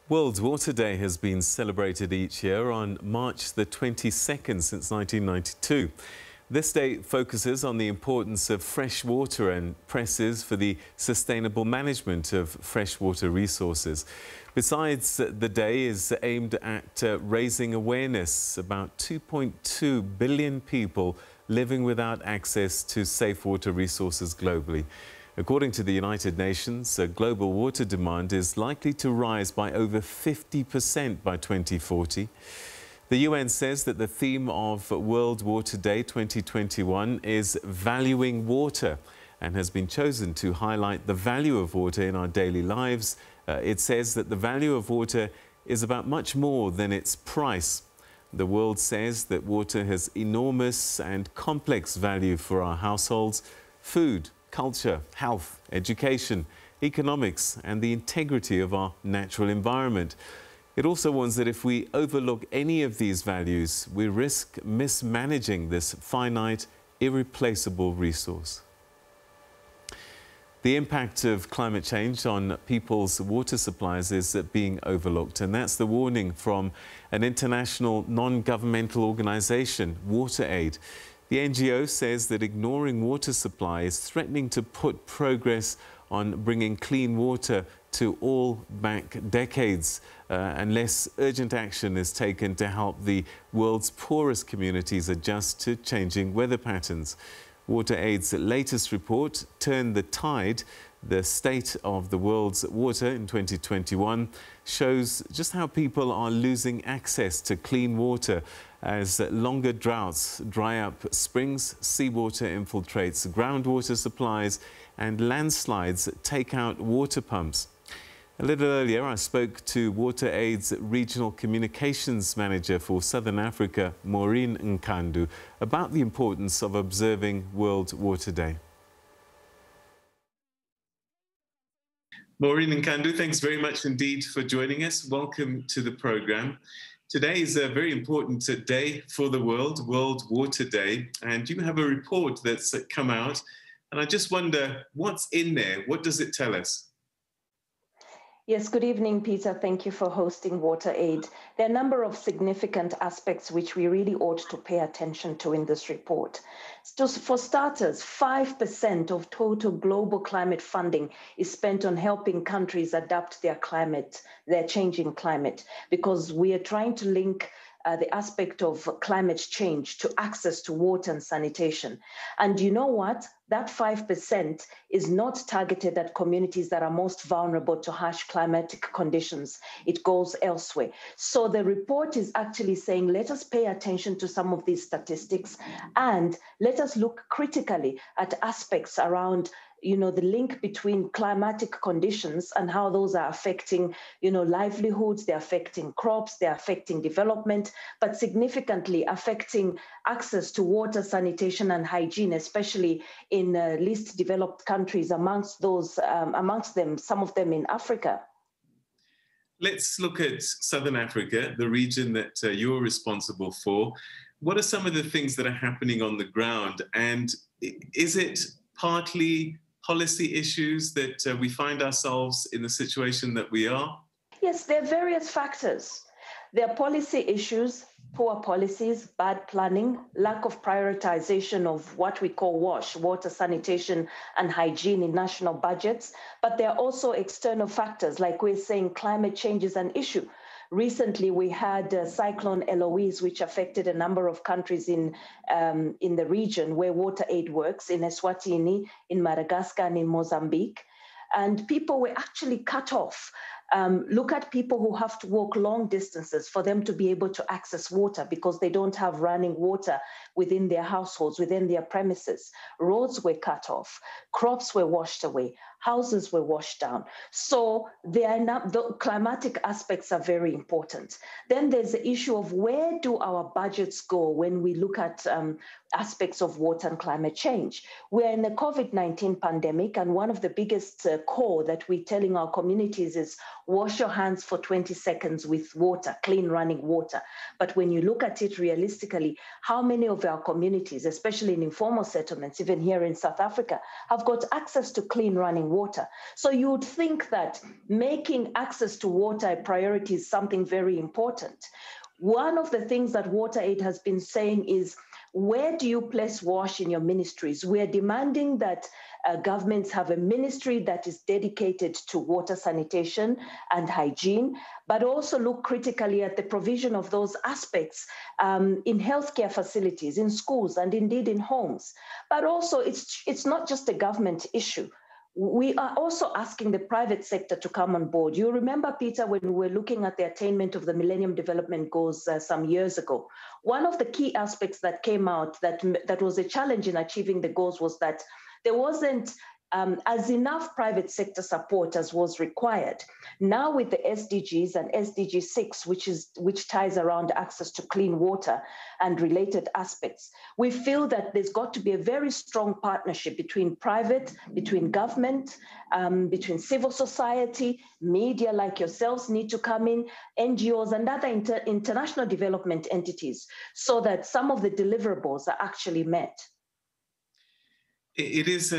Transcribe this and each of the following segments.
World Water Day has been celebrated each year on March the 22nd since 1992. This day focuses on the importance of fresh water and presses for the sustainable management of freshwater resources. Besides, the day is aimed at raising awareness about 2.2 billion people living without access to safe water resources globally. According to the United Nations, global water demand is likely to rise by over 50% by 2040. The UN says that the theme of World Water Day 2021 is valuing water and has been chosen to highlight the value of water in our daily lives. It says that the value of water is about much more than its price. The world says that water has enormous and complex value for our households, food, culture, health, education, economics, and the integrity of our natural environment. It also warns that if we overlook any of these values, we risk mismanaging this finite, irreplaceable resource. The impact of climate change on people's water supplies is being overlooked, and that's the warning from an international non-governmental organization, WaterAid. The NGO says that ignoring water supply is threatening to put progress on bringing clean water to all back decades unless urgent action is taken to help the world's poorest communities adjust to changing weather patterns. WaterAid's latest report, Turn the Tide, the state of the world's water in 2021, shows just how people are losing access to clean water as longer droughts dry up springs, seawater infiltrates groundwater supplies, and landslides take out water pumps. A little earlier, I spoke to WaterAid's Regional Communications Manager for Southern Africa, Maureen Nkandu, about the importance of observing World Water Day. Maureen Nkandu, thanks very much indeed for joining us. Welcome to the program. Today is a very important day for the world, World Water Day, and you have a report that's come out, and I just wonder what's in there. What does it tell us? Yes, good evening, Peter. Thank you for hosting WaterAid. There are a number of significant aspects which we really ought to pay attention to in this report. For starters, 5% of total global climate funding is spent on helping countries adapt their changing climate, because we are trying to link the aspect of climate change to access to water and sanitation. And you know what? That 5% is not targeted at communities that are most vulnerable to harsh climatic conditions. It goes elsewhere. So the report is actually saying, let us pay attention to some of these statistics and let us look critically at aspects around the link between climatic conditions and how those are affecting, livelihoods, they're affecting crops, they're affecting development, but significantly affecting access to water, sanitation, and hygiene, especially in least developed countries, amongst them, some of them in Africa. Let's look at Southern Africa, the region that you're responsible for. What are some of the things that are happening on the ground? And is it partly policy issues that we find ourselves in the situation that we are? Yes, there are various factors. There are policy issues, poor policies, bad planning, lack of prioritization of what we call WASH, water, sanitation, and hygiene in national budgets. But there are also external factors, like we're saying climate change is an issue. Recently, we had Cyclone Eloise, which affected a number of countries in the region where WaterAid works, in Eswatini, in Madagascar, and in Mozambique. And people were actually cut off. Look at people who have to walk long distances for them to be able to access water because they don't have running water within their households, within their premises. Roads were cut off, crops were washed away, houses were washed down. So the climatic aspects are very important. Then there's the issue of where do our budgets go when we look at aspects of water and climate change. We're in the COVID-19 pandemic, and one of the biggest core that we're telling our communities is wash your hands for 20 seconds with water, clean running water. But when you look at it realistically, how many of our communities, especially in informal settlements, even here in South Africa, have got access to clean running water? So you would think that making access to water a priority is something very important. One of the things that WaterAid has been saying is, where do you place WASH in your ministries? We are demanding that governments have a ministry that is dedicated to water sanitation and hygiene, but also look critically at the provision of those aspects in healthcare facilities, in schools, and indeed in homes. But also, it's not just a government issue. We are also asking the private sector to come on board. You remember, Peter, when we were looking at the attainment of the Millennium Development Goals some years ago, one of the key aspects that came out that was a challenge in achieving the goals was that there wasn't as enough private sector support as was required. Now with the SDGs and SDG 6, which ties around access to clean water and related aspects, we feel that there's got to be a very strong partnership between private, between government, between civil society, media like yourselves need to come in, NGOs and other international development entities, so that some of the deliverables are actually met. It is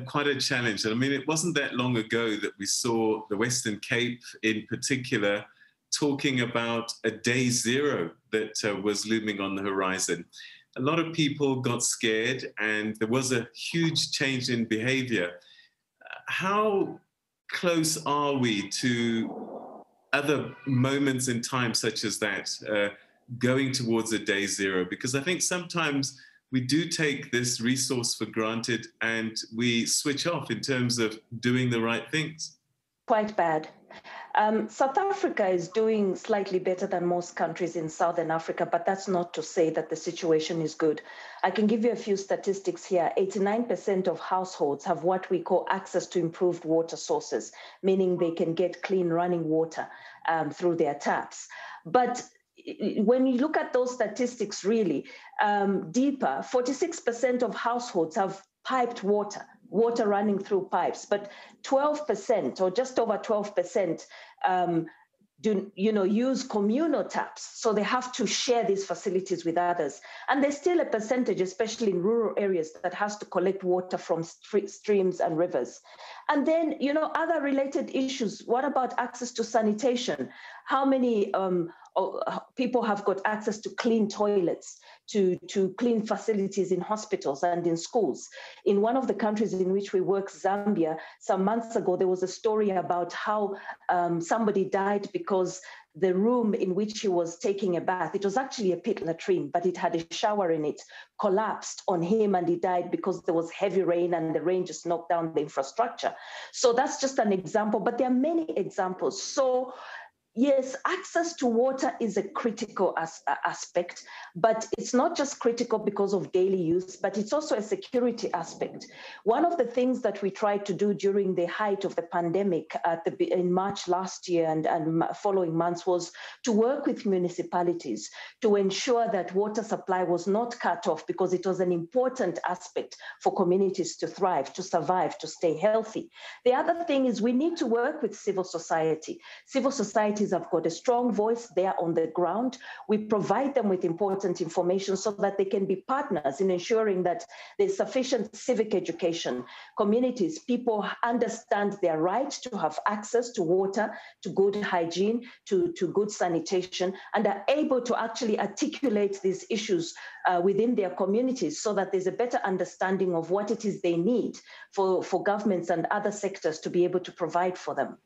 quite a challenge. I mean, it wasn't that long ago that we saw the Western Cape in particular talking about a day zero that was looming on the horizon. A lot of people got scared and there was a huge change in behavior. How close are we to other moments in time such as that, going towards a day zero? Because I think sometimes we do take this resource for granted and we switch off in terms of doing the right things. Quite bad. South Africa is doing slightly better than most countries in Southern Africa, but that's not to say that the situation is good. I can give you a few statistics here. 89% of households have what we call access to improved water sources, meaning they can get clean running water through their taps. But when you look at those statistics really deeper, 46% of households have piped water running through pipes, but 12% or just over 12% use communal taps. So they have to share these facilities with others. And there's still a percentage, especially in rural areas, that has to collect water from streams and rivers. And then, other related issues. What about access to sanitation? How many people have got access to clean toilets, to clean facilities in hospitals and in schools? In one of the countries in which we work, Zambia, some months ago, there was a story about how somebody died because the room in which he was taking a bath, it was actually a pit latrine, but it had a shower in it, collapsed on him and he died because there was heavy rain and the rain just knocked down the infrastructure. So that's just an example, but there are many examples. So yes, access to water is a critical aspect, but it's not just critical because of daily use, but it's also a security aspect. One of the things that we tried to do during the height of the pandemic in March last year and following months was to work with municipalities to ensure that water supply was not cut off, because it was an important aspect for communities to thrive, to survive, to stay healthy. The other thing is we need to work with civil society. Civil societies have got a strong voice there on the ground. We provide them with important information so that they can be partners in ensuring that there's sufficient civic education. Communities, people understand their right to have access to water, to good hygiene, to good sanitation, and are able to actually articulate these issues within their communities so that there's a better understanding of what it is they need for governments and other sectors to be able to provide for them.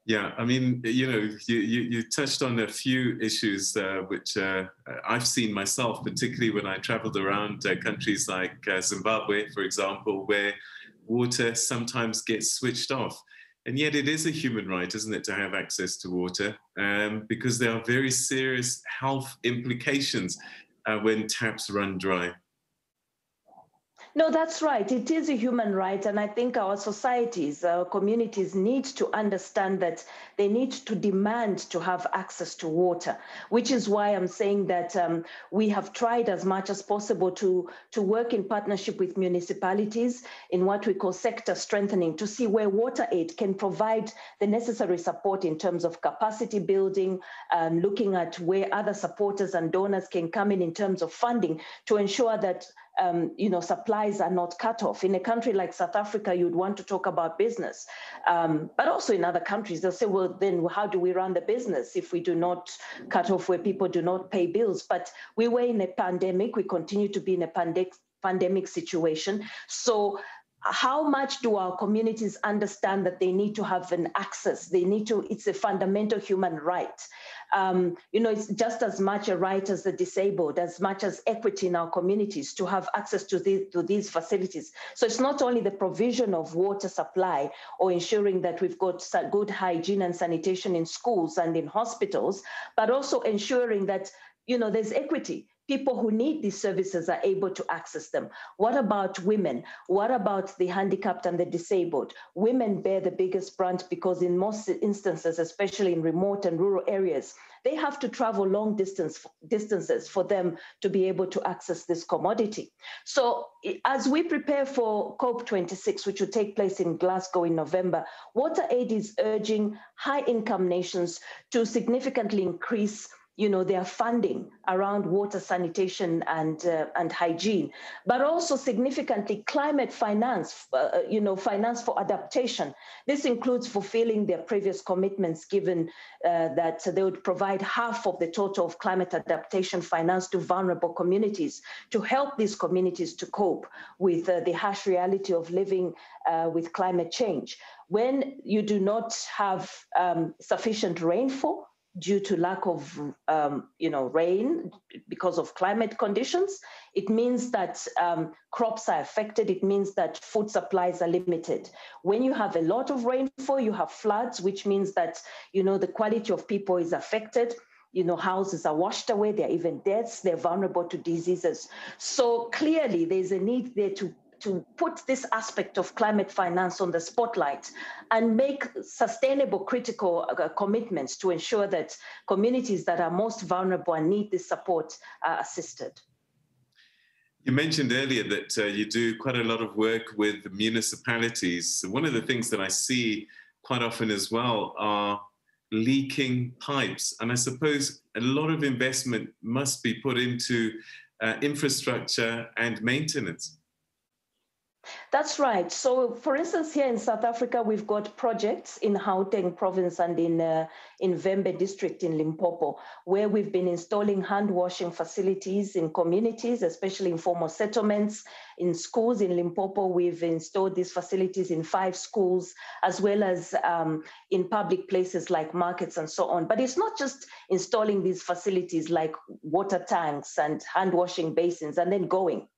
Yeah, I mean, you touched on a few issues which I've seen myself, particularly when I traveled around countries like Zimbabwe, for example, where water sometimes gets switched off. And yet it is a human right, isn't it, to have access to water, because there are very serious health implications when taps run dry. No, that's right. It is a human right. And I think our societies, our communities need to understand that they need to demand to have access to water, which is why I'm saying that we have tried as much as possible to work in partnership with municipalities in what we call sector strengthening to see where WaterAid can provide the necessary support in terms of capacity building, looking at where other supporters and donors can come in terms of funding to ensure that supplies are not cut off. In a country like South Africa, you'd want to talk about business. But also in other countries, they'll say, well, then how do we run the business if we do not cut off where people do not pay bills? But we were in a pandemic. We continue to be in a pandemic situation. So how much do our communities understand that they need to have an access? It's a fundamental human right. It's just as much a right as the disabled, as much as equity in our communities to have access to these facilities. So it's not only the provision of water supply or ensuring that we've got good hygiene and sanitation in schools and in hospitals, but also ensuring that, there's equity. People who need these services are able to access them. What about women? What about the handicapped and the disabled? Women bear the biggest brunt because in most instances, especially in remote and rural areas, they have to travel long distances for them to be able to access this commodity. So as we prepare for COP26, which will take place in Glasgow in November, WaterAid is urging high-income nations to significantly increase their funding around water sanitation and hygiene, but also significantly climate finance, finance for adaptation. This includes fulfilling their previous commitments, given that they would provide half of the total of climate adaptation finance to vulnerable communities to help these communities to cope with the harsh reality of living with climate change. When you do not have sufficient rainfall, due to lack of rain because of climate conditions, it means that crops are affected. It means that food supplies are limited. When you have a lot of rainfall, you have floods, which means that the quality of people is affected. Houses are washed away. There are even deaths. They're vulnerable to diseases. So clearly, there's a need there to put this aspect of climate finance on the spotlight and make sustainable critical commitments to ensure that communities that are most vulnerable and need this support are assisted. You mentioned earlier that you do quite a lot of work with municipalities. One of the things that I see quite often as well are leaking pipes. And I suppose a lot of investment must be put into infrastructure and maintenance. That's right. So, for instance, here in South Africa, we've got projects in Gauteng province and in Vhembe district in Limpopo, where we've been installing hand washing facilities in communities, especially in formal settlements. In schools in Limpopo, we've installed these facilities in 5 schools, as well as in public places like markets and so on. But it's not just installing these facilities like water tanks and hand washing basins and then going.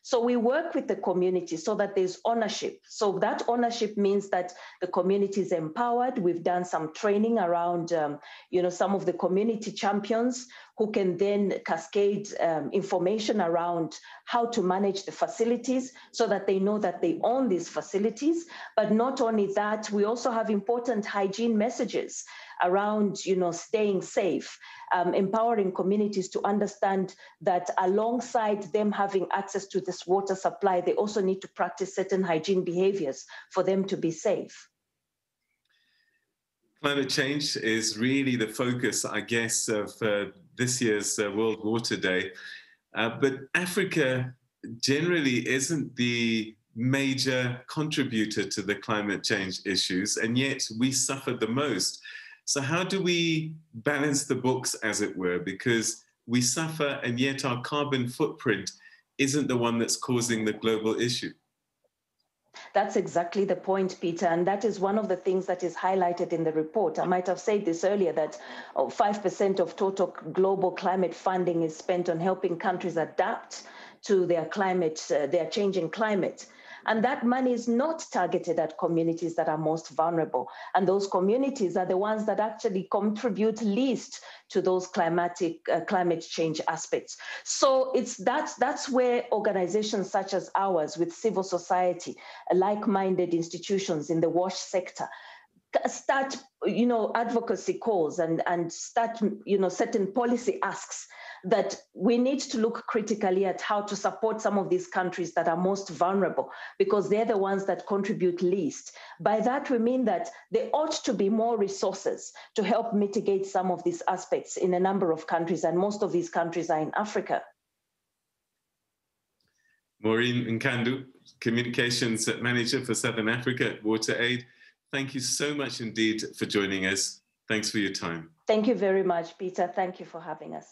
So we work with the community so that there's ownership. So that ownership means that the community is empowered. We've done some training around, some of the community champions who can then cascade information around how to manage the facilities so that they know that they own these facilities. But not only that, we also have important hygiene messages around, staying safe, empowering communities to understand that alongside them having access to this water supply, they also need to practice certain hygiene behaviors for them to be safe. Climate change is really the focus, I guess, of this year's World Water Day. But Africa generally isn't the major contributor to the climate change issues, and yet we suffered the most. So how do we balance the books, as it were? Because we suffer, and yet our carbon footprint isn't the one that's causing the global issue. That's exactly the point, Peter, and that is one of the things that is highlighted in the report. I might have said this earlier, that 5% of total global climate funding is spent on helping countries adapt to their climate, their changing climate. And that money is not targeted at communities that are most vulnerable. And those communities are the ones that actually contribute least to those climate change aspects. So that's where organizations such as ours, with civil society, like-minded institutions in the WASH sector, start, advocacy calls and start, certain policy asks that we need to look critically at how to support some of these countries that are most vulnerable, because they're the ones that contribute least. By that, we mean that there ought to be more resources to help mitigate some of these aspects in a number of countries, and most of these countries are in Africa. Maureen Nkandu, Communications Manager for Southern Africa at WaterAid. Thank you so much indeed for joining us. Thanks for your time. Thank you very much, Peter. Thank you for having us.